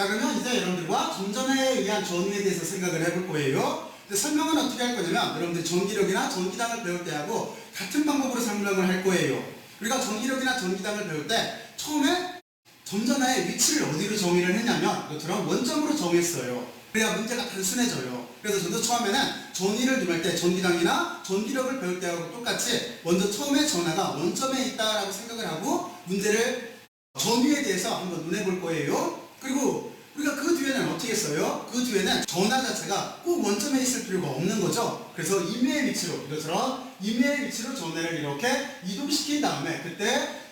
자, 그러면 이제 여러분들과 전전에 의한 전위에 대해서 생각을 해볼 거예요. 근데 설명은 어떻게 할 거냐면 여러분들 전기력이나 전기당을 배울 때하고 같은 방법으로 설명을 할 거예요. 우리가 전기력이나 전기당을 배울 때 처음에 전전하의 위치를 어디로 정의를 했냐면 이것처럼 원점으로 정했어요. 그래야 문제가 단순해져요. 그래서 저도 처음에는 전위를 dum할 때 전기당이나 전기력을 배울 때하고 똑같이 먼저 처음에 전하가 원점에 있다라고 생각을 하고 문제를 전위에 대해서 한번 눈해 볼 거예요. 그리고 우리가 그 뒤에는 어떻게 했어요? 그 뒤에는 전하 자체가 꼭 원점에 있을 필요가 없는 거죠. 그래서 임의의 위치로, 이것처럼 임의의 위치로 전하를 이렇게 이동시킨 다음에 그때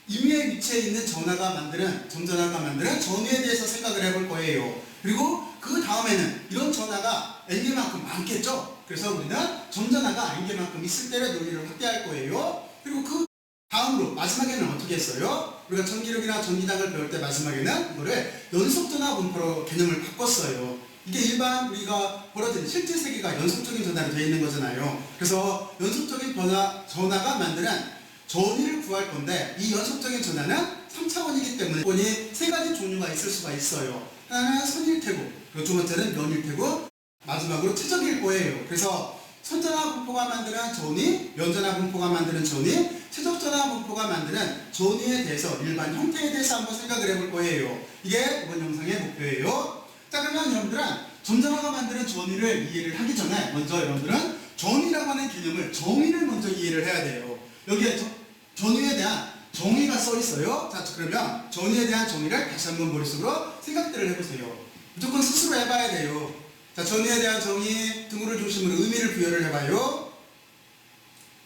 임의의 위치에 있는 전하가 만드는, 전전하가 만드는 전위에 대해서 생각을 해볼 거예요. 그리고 그 다음에는 이런 전하가 n개만큼 많겠죠? 그래서 우리는 전전하가 n개만큼 있을 때의 논리를 확대할 거예요. 그리고 그 다음으로 마지막에는 어떻게 했어요? 우리가 전기력이나 전기당을 배울 때 마지막에는 이거를 연속전화 분포로 개념을 바꿨어요. 이게 일반 우리가 벌어지는 실제 세계가 연속적인 전화로 되어 있는 거잖아요. 그래서 연속적인 전화가 만드는 전위를 구할 건데 이 연속적인 전화는 3차원이기 때문에 원이 세 가지 종류가 있을 수가 있어요. 하나는 선일 테고, 그리고 두 번째는 면일 테고, 마지막으로 최적일 거예요. 그래서 선전화 분포가 만드는 전위, 면전화 분포가 만드는 전위, 최적전화 분포가 만드는 전위에 대해서 일반 형태에 대해서 한번 생각을 해볼 거예요. 이게 이번 영상의 목표예요. 자, 그러면 여러분들은 전전화가 만드는 전위를 이해를 하기 전에 먼저 여러분들은 전위라고 하는 개념을 정의를 먼저 이해를 해야 돼요. 여기에 전위에 대한 정의가 써 있어요. 자, 그러면 전위에 대한 정의를 다시 한번 머릿속으로 생각들을 해보세요. 무조건 스스로 해봐야 돼요. 자, 전위에 대한 정의, 등호를 중심으로 의미를 부여를 해봐요.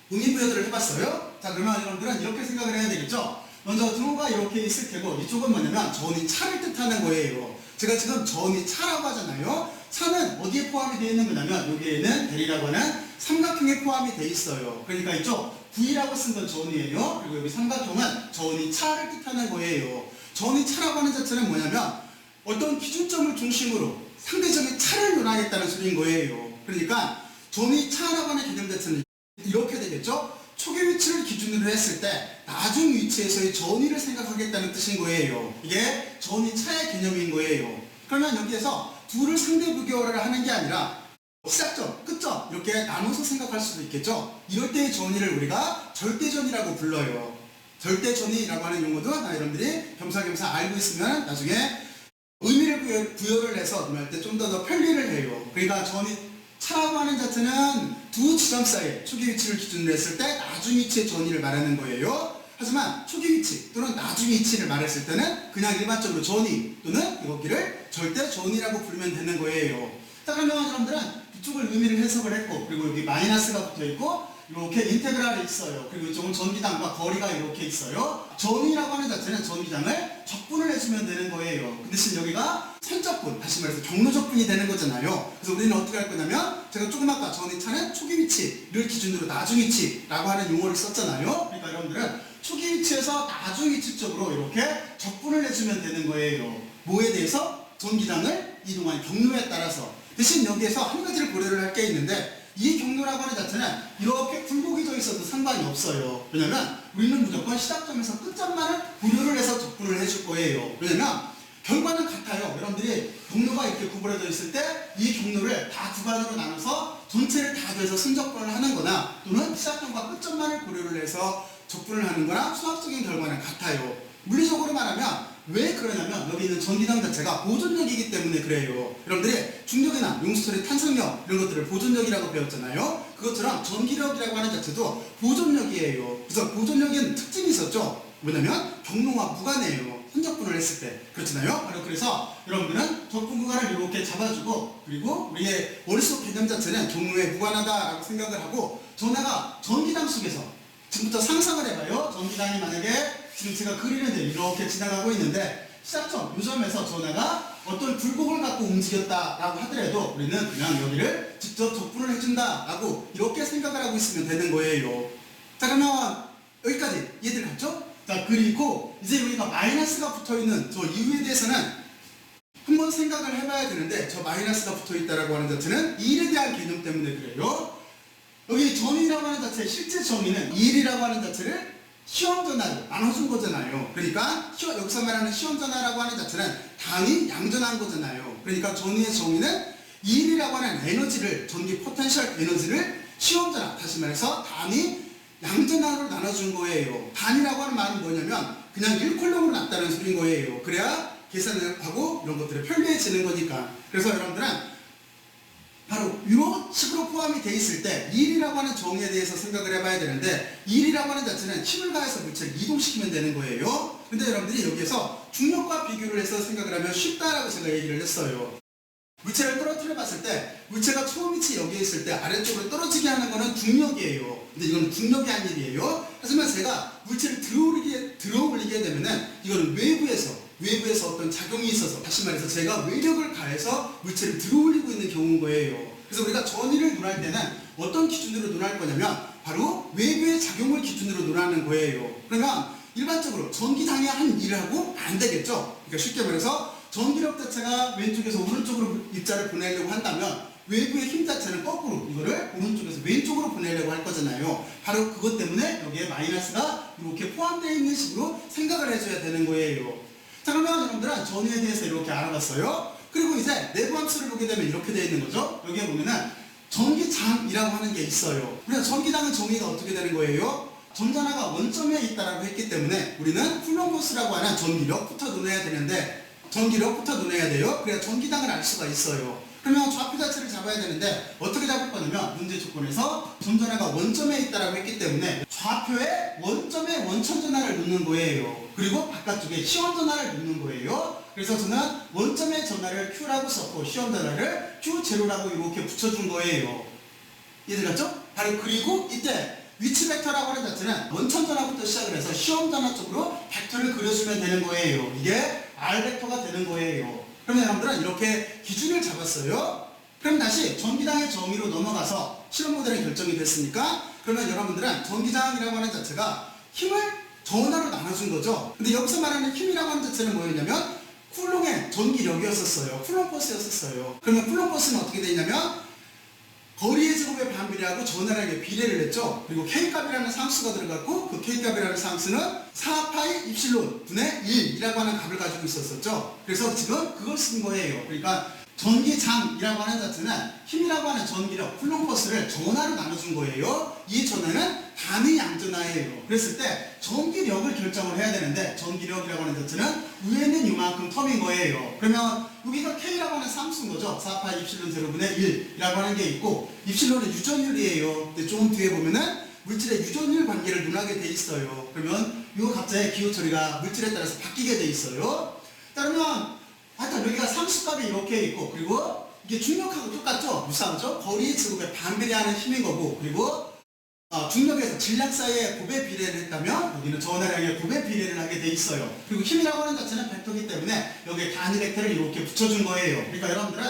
의미 부여들을 해봤어요. 자, 그러면 여러분들은 이렇게 생각을 해야 되겠죠? 먼저 등호가 이렇게 있을 테고 이쪽은 뭐냐면 전위 차를 뜻하는 거예요. 제가 지금 전위 차라고 하잖아요. 차는 어디에 포함이 되어 있는 거냐면 여기에는 대리라고 하는 삼각형에 포함이 되어 있어요. 그러니까 이쪽 V라고 쓴 건 전위예요. 그리고 여기 삼각형은 전위 차를 뜻하는 거예요. 전위 차라고 하는 자체는 뭐냐면 어떤 기준점을 중심으로 상대적인 차를 논하겠다는 소리인 거예요. 그러니까 전위 차라고 하는 개념 자체는 이렇게 되겠죠? 초기 위치를 기준으로 했을 때 나중 위치에서의 전위를 생각하겠다는 뜻인 거예요. 이게 전위 차의 개념인 거예요. 그러면 여기에서 둘을 상대 비교를 하는 게 아니라 시작점, 끝점 이렇게 나눠서 생각할 수도 있겠죠. 이럴 때의 전위를 우리가 절대전위라고 불러요. 절대전위라고 하는 용어도 여러분들이 겸사겸사 알고 있으면 나중에 의미를 부여를 해서 할 때 좀 더 편리를 해요. 그러니까 전위 차라고 하는 자체는 두 지점 사이에 초기 위치를 기준으로 했을 때 나중 위치의 전위를 말하는 거예요. 하지만 초기 위치 또는 나중 위치를 말했을 때는 그냥 일반적으로 전위 또는 여기를 절대 전위라고 부르면 되는 거예요. 자, 그러면 여러분들은 이쪽을 의미를 해석을 했고, 그리고 여기 마이너스가 붙어 있고 이렇게 인테그랄이 있어요. 그리고 이쪽은 전기당과 거리가 이렇게 있어요. 전위라고 하는 자체는 전기당을 적분을 해주면 되는 거예요. 그 대신 여기가 선적분, 다시 말해서 경로적분이 되는 거잖아요. 그래서 우리는 어떻게 할 거냐면 제가 조금 아까 전위차는 초기 위치를 기준으로 나중 위치라고 하는 용어를 썼잖아요. 그러니까 여러분들은 초기 위치에서 나중 위치 쪽으로 이렇게 적분을 해주면 되는 거예요. 뭐에 대해서? 전기당을 이동한 경로에 따라서. 대신 여기에서 한 가지를 고려를 할 게 있는데 이 경로라고 하는 자체는 이렇게 굴곡이 져 있어도 상관이 없어요. 왜냐면 우리는 무조건 시작점에서 끝점만을 고려를 해서 접근을 해줄 거예요. 왜냐면 결과는 같아요. 여러분들이 경로가 이렇게 구부러져 있을 때 이 경로를 다 구간으로 나눠서 전체를 다 더해서 승적분을 하는 거나 또는 시작점과 끝점만을 고려를 해서 접근을 하는 거나 수학적인 결과는 같아요. 물리적으로 말하면 왜 그러냐면 여기 있는 전기당 자체가 보존력이기 때문에 그래요. 여러분들이 중력이나 용수철의 탄성력 이런 것들을 보존력이라고 배웠잖아요. 그것처럼 전기력이라고 하는 자체도 보존력이에요. 그래서 보존력에는 특징이 있었죠. 뭐냐면 경로와 무관해요. 선적분을 했을 때 그렇잖아요. 그래서 여러분들은 적분 구간을 이렇게 잡아주고, 그리고 우리의 머릿속 개념 자체는 경로에 무관하다라고 생각을 하고, 전하가 전기당 속에서 지금부터 상상을 해봐요. 전기당이 만약에 지금 제가 그리는데 이렇게 지나가고 있는데 시작점, 요점에서 전하가 어떤 굴곡을 갖고 움직였다라고 하더라도 우리는 그냥 여기를 직접 적분을 해준다라고 이렇게 생각을 하고 있으면 되는 거예요. 자, 그러면 여기까지 이해들 갔죠? 자, 그리고 이제 여기가 마이너스가 붙어있는 저 이유에 대해서는 한번 생각을 해봐야 되는데, 저 마이너스가 붙어있다라고 하는 자체는 1에 대한 개념 때문에 그래요. 여기 전위라고 하는 자체의 실제 정의는 1이라고 하는 자체를 시험전화로 나눠준 거잖아요. 그러니까 여기서 말하는 시험전화라고 하는 자체는 단위 양전한 거잖아요. 그러니까 전위의 정의는 1이라고 하는 에너지를, 전기 포텐셜 에너지를 시험전화, 다시 말해서 단위 양전환으로 나눠준 거예요. 단위라고 하는 말은 뭐냐면 그냥 1콜롬으로 놨다는 소린 거예요. 그래야 계산을 하고 이런 것들이 편리해지는 거니까. 그래서 여러분들은 바로 이런 식으로 포함이 돼 있을 때 1이라고 하는 정의에 대해서 생각을 해봐야 되는데 1이라고 하는 자체는 힘을 가해서 물체를 이동시키면 되는 거예요. 근데 여러분들이 여기에서 중력과 비교를 해서 생각을 하면 쉽다라고 제가 얘기를 했어요. 물체를 떨어뜨려 봤을 때 물체가 처음 위치 여기에 있을 때 아래쪽으로 떨어지게 하는 거는 중력이에요. 근데 이거는 중력이 한 일이에요. 하지만 제가 물체를 들어 올리게 되면은 이거는 외부에서 어떤 작용이 있어서, 다시 말해서 제가 외력을 가해서 물체를 들어 올리고 있는 경우인 거예요. 그래서 우리가 전위를 논할 때는 어떤 기준으로 논할 거냐면 바로 외부의 작용을 기준으로 논하는 거예요. 그러면 일반적으로 전기장의 한 일을 하고 안 되겠죠. 그러니까 쉽게 말해서 전기력 자체가 왼쪽에서 오른쪽으로 입자를 보내려고 한다면 외부의 힘 자체는 거꾸로 이거를 오른쪽에서 왼쪽으로 보내려고 할 거잖아요. 바로 그것 때문에 여기에 마이너스가 이렇게 포함되어 있는 식으로 생각을 해줘야 되는 거예요. 자, 그러면 여러분들은 전위에 대해서 이렇게 알아봤어요. 그리고 이제 내부 함수를 보게 되면 이렇게 되어 있는 거죠. 여기에 보면은 전기장이라고 하는 게 있어요. 우리가 전기장은 정의가 어떻게 되는 거예요? 전전하가 원점에 있다라고 했기 때문에 우리는 쿨럼버스라고 하는 전기력부터 논해야 되는데, 전기력부터 논해야 돼요. 그래야 전기장을 알 수가 있어요. 그러면 좌표 자체를 잡아야 되는데 어떻게 잡을 거냐면 문제 조건에서 전전하가 원점에 있다라고 했기 때문에 좌표에 원점에 원천전하를 놓는 거예요. 그리고 바깥쪽에 시험전하를 놓는 거예요. 그래서 저는 원점의 전하를 Q라고 썼고 시험전하를 Q0라고 이렇게 붙여준 거예요. 이해되겠죠? 바로 그리고 이때 위치 벡터라고 하는 자체는 원천전하부터 시작을 해서 시험전하 쪽으로 벡터를 그려주면 되는 거예요. 이게 R 벡터가 되는 거예요. 그러면 여러분들은 이렇게 기준을 잡았어요. 그럼 다시 전기장의 정의로 넘어가서 실험 모델이 결정이 됐으니까 그러면 여러분들은 전기장이라고 하는 자체가 힘을 전하로 나눠준 거죠. 근데 여기서 말하는 힘이라고 하는 자체는 뭐였냐면 쿨롱의 전기력이었었어요. 쿨럼버스였었어요. 그러면 쿨럼버스는 어떻게 되냐면 거리의 제곱에 반비례하고 전하량에 비례를 했죠. 그리고 K값이라는 상수가 들어갔고 그 K값이라는 상수는 4파이 입실론 분의 1이라고 하는 값을 가지고 있었었죠. 그래서 지금 그걸 쓴 거예요. 그러니까 전기장이라고 하는 자체는 힘이라고 하는 전기력, 쿨럼버스를 전하로 나눠준 거예요. 이 전하는 단위 양전하예요. 그랬을 때 전기력을 결정을 해야 되는데 전기력이라고 하는 자체는 위에는 이만큼 텀인 거예요. 그러면 여기가 K라고 하는 상수인 거죠. 4파이 입실론 0분의 1이라고 하는 게 있고 입실론은 유전율이에요. 근데 조금 뒤에 보면은 물질의 유전율 관계를 논하게 돼 있어요. 그러면 이 각자의 기호 처리가 물질에 따라서 바뀌게 돼 있어요. 그러면 하여튼 여기가 상수값이 이렇게 있고 그리고 이게 중력하고 똑같죠? 무쌍하죠? 거리 제곱에 반비례하는 힘인 거고 그리고 중력에서 질량 사이에 곱의 비례를 했다면 여기는 전하량의 곱의 비례를 하게 돼 있어요. 그리고 힘이라고 하는 자체는 벡터이기 때문에 여기에 단위 벡터를 이렇게 붙여준 거예요. 그러니까 여러분들은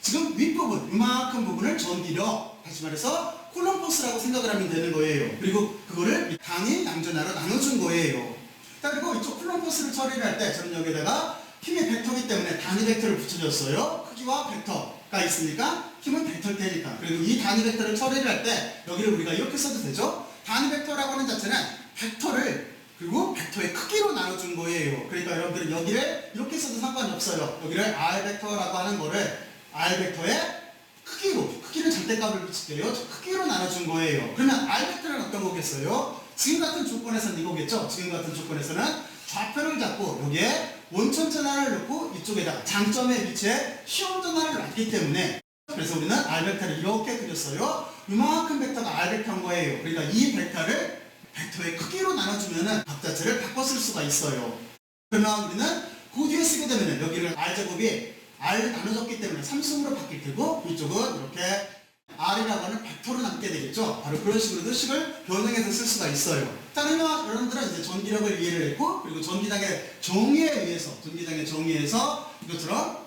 지금 윗부분, 이만큼 부분을 전기력, 다시 말해서 쿨럼버스라고 생각을 하면 되는 거예요. 그리고 그거를 단위 양전하로 나눠준 거예요. 자, 그리고 이쪽 쿨럼버스를 처리를 할 때 저는 여기다가 힘이 벡터이기 때문에 단위 벡터를 붙여줬어요. 크기와 벡터가 있으니까 힘은 벡터일 테니까. 그리고 이 단위 벡터를 처리를 할 때 여기를 우리가 이렇게 써도 되죠. 단위 벡터라고 하는 자체는 벡터를 그리고 벡터의 크기로 나눠준 거예요. 그러니까 여러분들은 여기를 이렇게 써도 상관이 없어요. 여기를 R 벡터라고 하는 거를 R 벡터의 크기를 절대값을 붙일게요. 크기로 나눠준 거예요. 그러면 R 벡터는 어떤 거겠어요? 지금 같은 조건에서는 이거겠죠. 지금 같은 조건에서는 좌표를 잡고 여기에 원천 전하를 넣고 이쪽에다가 장점의 위치에 시험 전하를 놨기 때문에 그래서 우리는 R 벡터를 이렇게 그렸어요. 이만큼 벡터가 R 벡터인 거예요. 그러니까 이 벡터를 벡터의 크기로 나눠주면은 값 자체를 바꿔 쓸 수가 있어요. 그러면 우리는 그 뒤에 쓰게 되면은 여기를 R제곱이 R을 나눠줬기 때문에 3승으로 바뀔 테고 이쪽은 이렇게 R이라고 하는 벡터로 남게 되겠죠. 바로 그런 식으로도 식을 변형해서 쓸 수가 있어요. 자, 그러면 여러분들은 이제 전기력을 이해를 했고 그리고 전기장의 정의에 의해서 이것처럼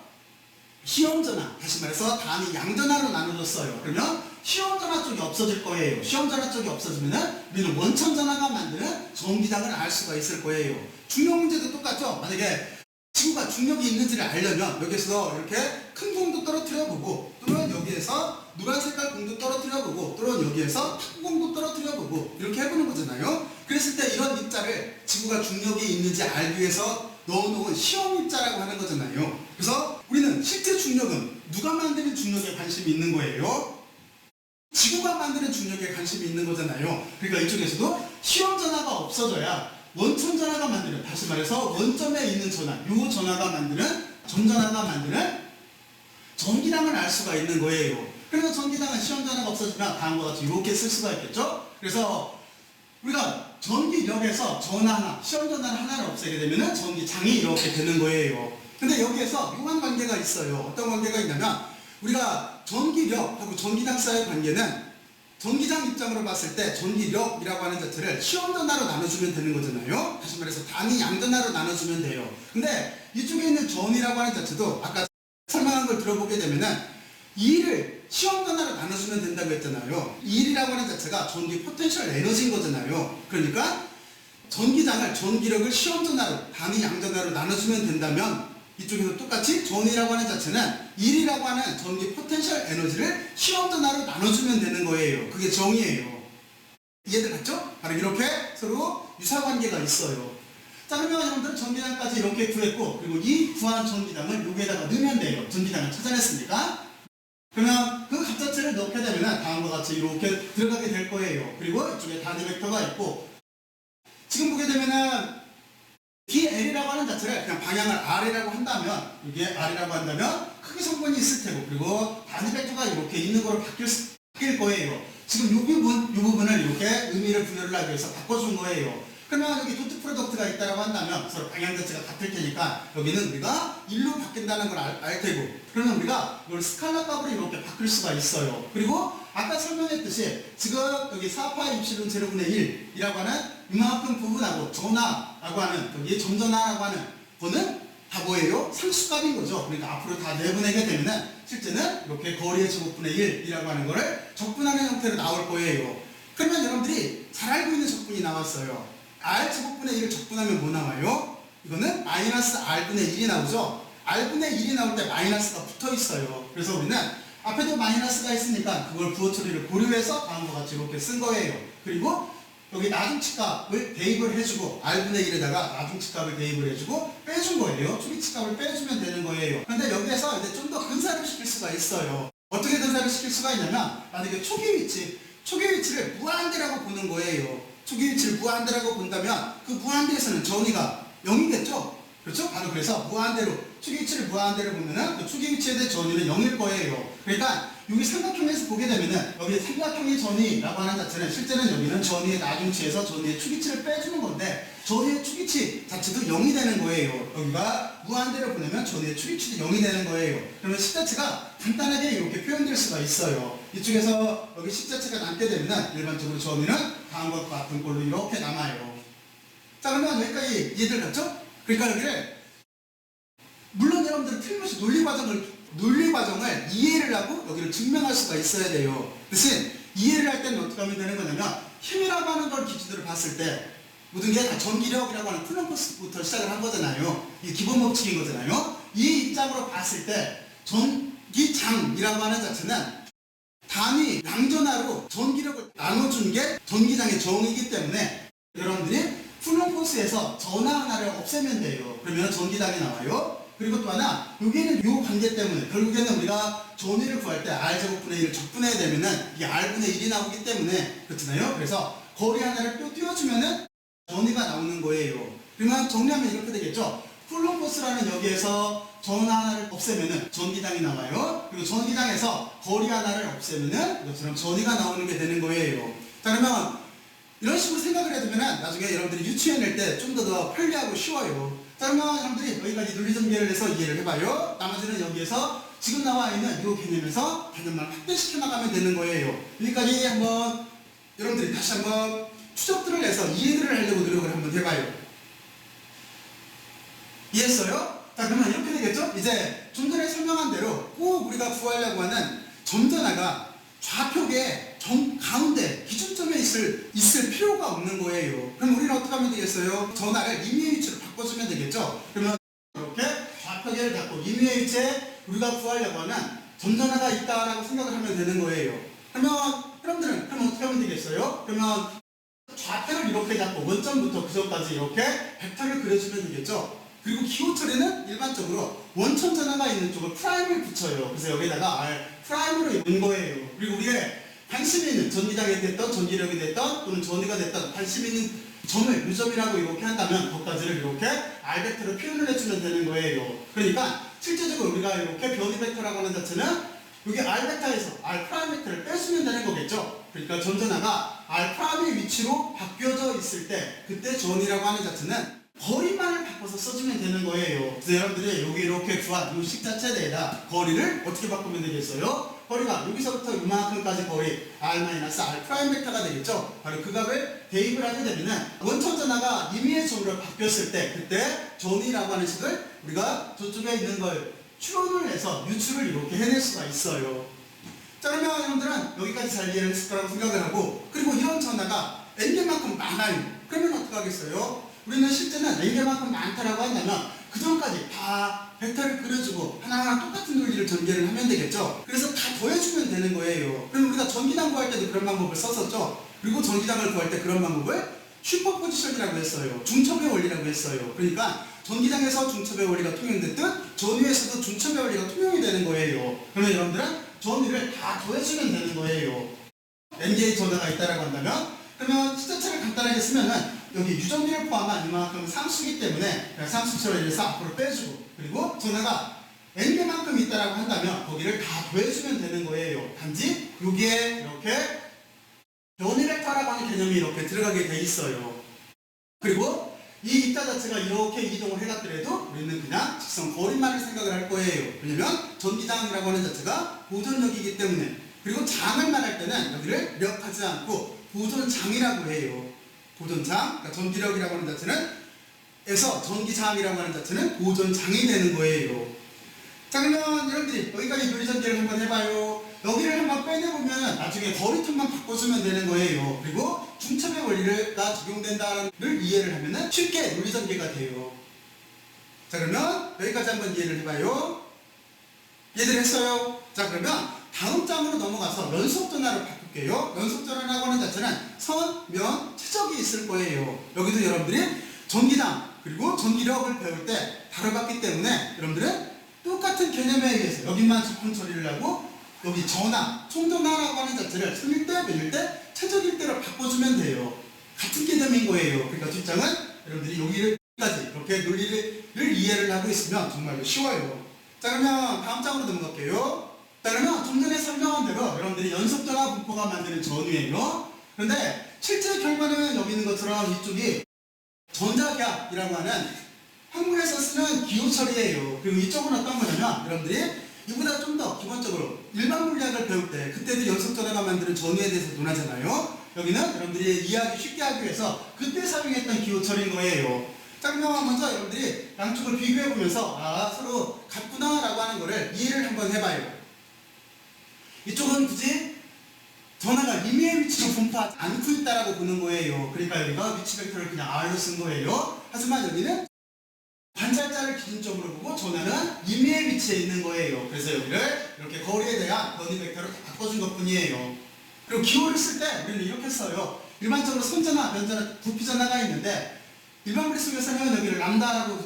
시험전하, 다시 말해서 단위 양전하로 나눠졌어요. 그러면 시험전하 쪽이 없어질 거예요. 시험전하 쪽이 없어지면은 우리는 원천전하가 만드는 전기장을 알 수가 있을 거예요. 중력 문제도 똑같죠. 만약에 지구가 중력이 있는지를 알려면 여기서 이렇게 큰 공도 떨어뜨려 보고 또는 여기에서 노란 색깔 공도 떨어뜨려 보고 또는 여기에서 큰 공도 떨어뜨려 보고 이렇게 해보는 거잖아요. 그랬을 때 이런 입자를 지구가 중력이 있는지 알기 위해서 넣어놓은 시험 입자라고 하는 거잖아요. 그래서 우리는 실제 중력은 누가 만드는 중력에 관심이 있는 거예요? 지구가 만드는 중력에 관심이 있는 거잖아요. 그러니까 이쪽에서도 시험 전하가 없어져야 원점 전하가 만드는, 다시 말해서 원점에 있는 전하, 요 전하가 만드는, 점전하가 만드는 전기량을 알 수가 있는 거예요. 그래서 전기량은 시험 전하가 없어지면 다음과 같이 이렇게 쓸 수가 있겠죠. 그래서 우리가 전기력에서 전하 하나, 시험 전하 하나를 없애게 되면 전기장이 이렇게 되는 거예요. 근데 여기에서 묘한 관계가 있어요. 어떤 관계가 있냐면 우리가 전기력하고 전기장 사이의 관계는 전기장 입장으로 봤을 때 전기력이라고 하는 자체를 시험 전하로 나눠주면 되는 거잖아요. 다시 말해서 단위 양전하로 나눠주면 돼요. 근데 이쪽에 있는 전이라고 하는 자체도 아까 설명한 걸 들어보게 되면은 2를 시험 전하로 나눠주면 된다고 했잖아요. 1이라고 하는 자체가 전기 포텐셜 에너지인 거잖아요. 그러니까 전기장을, 전기력을 시험 전하로, 단위 양전하로 나눠주면 된다면 이쪽에서 똑같이 전이라고 하는 자체는 1이라고 하는 전기 포텐셜 에너지를 시험 전하로 나눠주면 되는 거예요. 그게 정이에요. 이해들 갔죠? 바로 이렇게 서로 유사관계가 있어요. 자, 그러면 여러분들 전기장까지 이렇게 구했고, 그리고 이 구한 전기장을 여기에다가 넣으면 돼요. 전기장을 찾아냈으니까. 그러면 그 값자체를 넣게 되면 다음과 같이 이렇게 들어가게 될 거예요. 그리고 이쪽에 단위 벡터가 있고, 지금 보게 되면은 DL이라고 하는 자체를 그냥 방향을 R이라고 한다면, 이게 R이라고 한다면 크기 성분이 있을 테고, 그리고 단위 벡터가 이렇게 있는 거로 바뀔 거예요. 지금 이 부분을 이렇게 의미를 분열을 하기 위해서 바꿔준 거예요. 그러면 여기 도트 프로덕트가 있다고 한다면 서로 방향 자체가 같을 테니까 여기는 우리가 1로 바뀐다는 걸 알 테고, 그러면 우리가 이걸 스칼라 값으로 이렇게 바꿀 수가 있어요. 그리고 아까 설명했듯이 지금 여기 4파이 입실은 제로분의 1이라고 하는 이만큼 부분하고 전하라고 하는, 여기 점전하라고 하는 거는 다 뭐예요? 상수값인 거죠. 그러니까 앞으로 다 내보내게 되면은 실제는 이렇게 거리의 제곱분의 1이라고 하는 거를 적분하는 형태로 나올 거예요. 그러면 여러분들이 잘 알고 있는 적분이 나왔어요. R제곱분의 1을 적분하면 뭐 나와요? 이거는 마이너스 R분의 1이 나오죠? R분의 1이 나올 때 마이너스가 붙어 있어요. 그래서 우리는 앞에도 마이너스가 있으니까 그걸 부호 처리를 고려해서 다음과 같이 이렇게 쓴 거예요. 그리고 여기 나중치값을 대입을 해주고 R분의 1에다가 나중치값을 대입을 해주고 빼준 거예요. 초기치값을 빼주면 되는 거예요. 근데 여기에서 이제 좀 더 근사를 시킬 수가 있어요. 어떻게 근사를 시킬 수가 있냐면 만약에 초기 위치를 무한대라고 보는 거예요. 초기 위치를 무한대라고 본다면 그 무한대에서는 전위가 0이겠죠? 그렇죠? 바로 그래서 무한대로, 초기 위치를 무한대로 보면은 그 초기 위치에 대한 전위는 0일 거예요. 그러니까 여기 삼각형에서 보게 되면은 여기 삼각형의 전위라고 하는 자체는 실제는 여기는 전위의 나중치에서 전위의 초기치를 빼주는 건데 전위의 초기치 자체도 0이 되는 거예요. 여기가 무한대로 보내면 전위의 초기치도 0이 되는 거예요. 그러면 식자체가 간단하게 이렇게 표현될 수가 있어요. 이쪽에서 여기 식자체가 남게 되면 일반적으로 전위는 다음과 같은 꼴로 이렇게 남아요. 자, 그러면 여기까지 이해들 갔죠? 그러니까 여기를 물론 여러분들은 틀림없이 논리 과정을 이해를 하고 여기를 증명할 수가 있어야 돼요. 대신 이해를 할 때는 어떻게 하면 되는 거냐면 힘이라고 하는 걸 기준으로 봤을 때 모든 게 다 전기력이라고 하는 쿨럼버스부터 시작을 한 거잖아요. 이게 기본 법칙인 거잖아요. 이 입장으로 봤을 때 전기장이라고 하는 자체는 단위 양전하로 전기력을 나눠준 게 전기장의 정이기 때문에 여러분들이 쿨럼버스에서 전하 하나를 없애면 돼요. 그러면 전기장이 나와요. 그리고 또 하나, 여기는 이 관계 때문에 결국에는 우리가 전위를 구할 때 R제곱분의 1을 적분해야 되면은 이게 R분의 1이 나오기 때문에 그렇잖아요. 그래서 거리 하나를 또 띄워주면은 전위가 나오는 거예요. 그러면 정리하면 이렇게 되겠죠. 쿨럼버스라는 여기에서 전하 하나를 없애면은 전기장이 나와요. 그리고 전기장에서 거리 하나를 없애면은 이것처럼 전위가 나오는 게 되는 거예요. 자, 그러면 이런 식으로 생각을 해두면 나중에 여러분들이 유추해 낼 때 좀 더 편리하고 쉬워요. 자, 그러면 여러분들이 여기까지 논리전개를 해서 이해를 해봐요. 나머지는 여기에서 지금 나와 있는 이 개념에서 개념만 확대시켜 나가면 되는 거예요. 여기까지 한번 여러분들이 다시 한번 추적들을 해서 이해들을 하려고 노력을 한번 해봐요. 이해했어요? 자, 그러면 이렇게 되겠죠? 이제 좀 전에 설명한 대로 꼭 우리가 구하려고 하는 점전하가 좌표계 가운데 기준점에 있을 필요가 없는 거예요. 그럼 우리는 어떻게 하면 되겠어요? 전하를 임의의 위치로 바꿔주면 되겠죠? 그러면 이렇게 좌표계를 잡고 임의의 위치에 우리가 구하려고 하는 점전하가 있다라고 생각을 하면 되는 거예요. 그러면 여러분들은 그럼 어떻게 하면 되겠어요? 그러면 좌표를 이렇게 잡고 원점부터 그 점까지 이렇게 벡터를 그려주면 되겠죠? 그리고 기호 처리는 일반적으로 원천 전화가 있는 쪽을 프라임을 붙여요. 그래서 여기다가 R 프라임으로 연 거예요. 그리고 우리가 관심 있는 전기장이 됐던 전기력이 됐던 또는 전위가 됐던 관심 있는 점을 유점이라고 이렇게 한다면 그것까지를 이렇게 R 벡터로 표현을 해주면 되는 거예요. 그러니까 실제적으로 우리가 이렇게 변이 벡터라고 하는 자체는 여기 R 벡터에서 R 프라임 벡터를 빼주면 되는 거겠죠. 그러니까 전전화가 R 프라임의 위치로 바뀌어져 있을 때 그때 전이라고 하는 자체는 거리만을 바꿔서 써주면 되는 거예요. 그래서 여러분들이 여기 이렇게 구한 이 식 자체에 대해서 거리를 어떻게 바꾸면 되겠어요? 거리가 여기서부터 이만큼까지 거리 R-R 프라임 벡터가 되겠죠. 바로 그 값을 대입을 하게 되면 원천 전화가 임의의 점으로 바뀌었을 때 그때 전이라고 하는 식을 우리가 저쪽에 있는 걸 추론을 해서 유출을 이렇게 해낼 수가 있어요. 자, 그러면 여러분들은 여기까지 잘 이해를 했을 거라고 생각을 하고, 그리고 이런 전화가 n개만큼 많아요. 그러면 어떻게 하겠어요? 우리는 실제는 n개만큼 많다라고 한다면 그 전까지 다 벡터를 그려주고 하나하나 똑같은 논리를 전개를 하면 되겠죠. 그래서 다 더해주면 되는 거예요. 그럼 우리가 전기당 구할 때도 그런 방법을 썼었죠. 그리고 전기당을 구할 때 그런 방법을 슈퍼포지션이라고 했어요. 중첩의 원리라고 했어요. 그러니까 전기장에서 중첩의 원리가 통용됐듯 전위에서도 중첩의 원리가 통용이 되는 거예요. 그러면 여러분들은 전위를 다 더해주면 되는 거예요. n개의 전화가 있다라고 한다면, 그러면 숫자차를 간단하게 쓰면은 여기 유전비를 포함한 이만큼 상수이기 때문에 상수처럼 이래서 앞으로 빼주고, 그리고 전화가 n개만큼 있다라고 한다면 거기를 다 더해주면 되는 거예요. 단지 여기에 이렇게 변이 벡터라고 하는 개념이 이렇게 들어가게 돼 있어요. 그리고 이 입자 자체가 이렇게 이동을 해갔더라도 우리는 그냥 직선 거리만을 생각을 할 거예요. 왜냐면 전기장이라고 하는 자체가 보존력이기 때문에. 그리고 장을 말할 때는 여기를 력하지 않고 보존장이라고 해요. 보존장, 그러니까 전기력이라고 하는 자체는 에서 전기장이라고 하는 자체는 보존장이 되는 거예요. 자, 그러면 여러분들이 여기까지 논리전개를 한번 해봐요. 여기를 한번 빼내보면 나중에 거리틈만 바꿔주면 되는 거예요. 그리고 중첩의 원리가 적용된다는 걸 이해를 하면 쉽게 논리전개가 돼요. 자, 그러면 여기까지 한번 이해를 해봐요. 이해들 했어요? 자, 그러면 다음 장으로 넘어가서 연속전화를 바꿀게요. 연속전화라고 하는 자체는 선, 면, 최적이 있을 거예요. 여기도 여러분들이 전기당 그리고 전기력을 배울 때 다뤄봤기 때문에 여러분들은 똑같은 개념에 의해서 여기만 적분 처리를 하고 여기 전화, 총전화라고 하는 자체를 선일 때, 면일 때, 최적일 때로 바꿔주면 돼요. 같은 개념인 거예요. 그러니까 뒷장은 여러분들이 여기까지 이렇게 논리를 이해를 하고 있으면 정말로 쉬워요. 자, 그러면 다음 장으로 넘어갈게요. 자, 그러면 좀 전에 설명한 대로 여러분들이 연속전화 분포가 만드는 전위예요. 그런데 실제 결과는 여기 있는 것처럼 이쪽이 전자기압이라고 하는 한국에서 쓰는 기호 처리예요. 그리고 이쪽은 어떤 거냐면 여러분들이 이보다 좀 더 기본적으로 일반 물리학을 배울 때 그때도 연속전화가 만드는 전위에 대해서 논하잖아요. 여기는 여러분들이 이해하기 쉽게 하기 위해서 그때 사용했던 기호 처리인 거예요. 자, 그러면 먼저 여러분들이 양쪽을 비교해 보면서 서로 같구나 라고 하는 거를 이해를 한번 해봐요. 이쪽은 굳이 전화가 임의의 위치로 분포하지 않고 있다라고 보는 거예요. 그러니까 여기가 위치 벡터를 그냥 R로 쓴 거예요. 하지만 여기는 관찰자를 기준점으로 보고 전화는 임의의 위치에 있는 거예요. 그래서 여기를 이렇게 거리에 대한 변이 벡터로 바꿔준 것 뿐이에요. 그리고 기호를 쓸 때 우리는 이렇게 써요. 일반적으로 선전화, 면전화, 부피전화가 있는데 일반 머릿속에서는 여기를 람다라고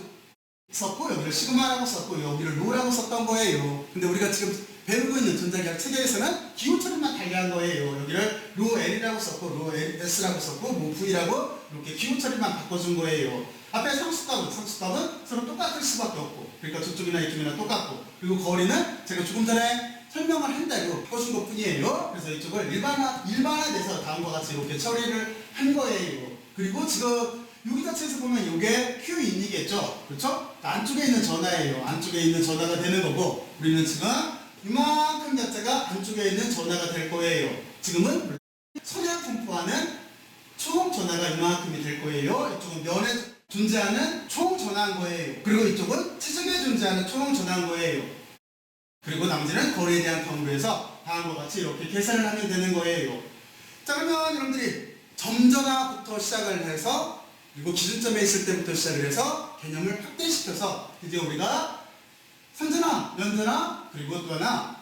썼고 여기를 시그마라고 썼고 여기를 로라고 썼던 거예요. 근데 우리가 지금 배우고 있는 전자기학 체계에서는 기호 처리만 달리한 거예요. 여기를 로 L이라고 썼고 로 S라고 썼고 뭐 V라고 이렇게 기호 처리만 바꿔준 거예요. 앞에 상수값은 서로 똑같을 수밖에 없고, 그러니까 저쪽이나 이쪽이나 똑같고, 그리고 거리는 제가 조금 전에 설명을 한 대로 바꿔준 것 뿐이에요. 그래서 이쪽을 일반화돼서 다음과 같이 이렇게 처리를 한 거예요. 그리고 지금 여기 자체에서 보면 이게 Q인이겠죠? 그렇죠? 안쪽에 있는 전화예요. 안쪽에 있는 전화가 되는 거고, 우리는 지금 이만큼 자체가 안쪽에 있는 전화가 될 거예요. 지금은 선약 분포하는 총 전화가 이만큼이 될 거예요. 이쪽은 면에 존재하는 총 전화인 거예요. 그리고 이쪽은 최적에 존재하는 총 전화인 거예요. 그리고 나머지는 거리에 대한 경우로 해서 다음과 같이 이렇게 계산을 하면 되는 거예요. 자, 그러면 여러분들이 점전화부터 시작을 해서 그리고 기준점에 있을 때부터 시작을 해서 개념을 확대시켜서 드디어 우리가 선전화, 면전화, 그리고 또 하나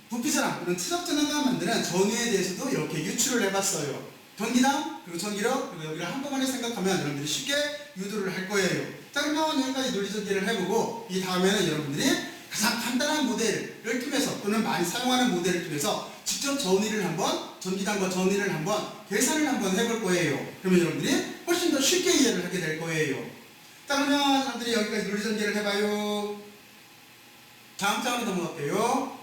부피전화, 이런 최적전화가 만드는 전위에 대해서도 이렇게 유출을 해봤어요. 전기당, 그리고 전기력, 그리고 여기를 한꺼번에 생각하면 여러분들이 쉽게 유도를 할 거예요. 자, 그러면 여기까지 논리전개를 해보고 이 다음에는 여러분들이 가장 간단한 모델을 통해서 또는 많이 사용하는 모델을 통해서 직접 전위를 한번 전기당과 전위를 한번 계산을 한번 해볼 거예요. 그러면 여러분들이 훨씬 더 쉽게 이해를 하게 될 거예요. 자, 그러면 여러분들이 여기까지 논리전개를 해봐요. 다음 장으로 넘어갈게요.